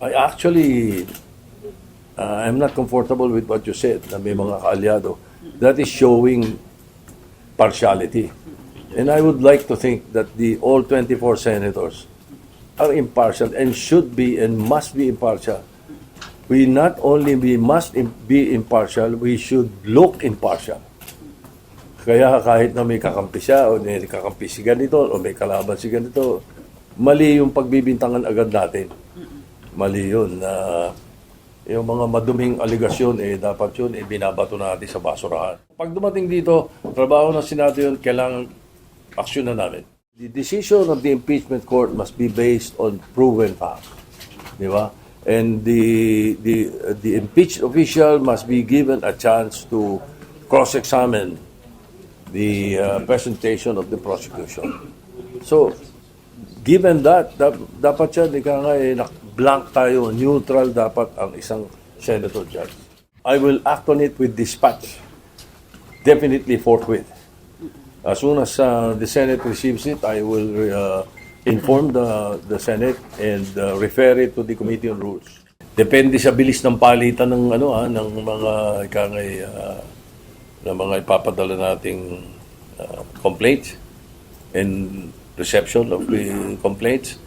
I actually, I'm not comfortable with what you said na may mga kaalyado. That is showing partiality. And I would like to think that all 24 senators are impartial and should be and must be impartial. We not only must be impartial, we should look impartial. Kaya kahit na may kakampi siya o may kakampi si ganito o may kalaban si ganito, mali yung pagbibintangan agad natin. Mali yun. Yung mga maduming aligasyon, dapat yun, binabato natin sa basurahan. Pag dumating dito, trabaho ng Senado yun, kailangan aksyon na namin. The decision of the impeachment court must be based on proven facts. Di ba? And the impeached official must be given a chance to cross-examine the presentation of the prosecution. So, given that, dapat siya, blank tayo, neutral dapat ang isang senator judge. I will act on it with dispatch. Definitely forthwith. As soon as the Senate receives it, I will inform the Senate and refer it to the Committee on Rules. Depende sa bilis ng palitan ng ng mga ng mga ipapadala nating complaints and reception of the complaints.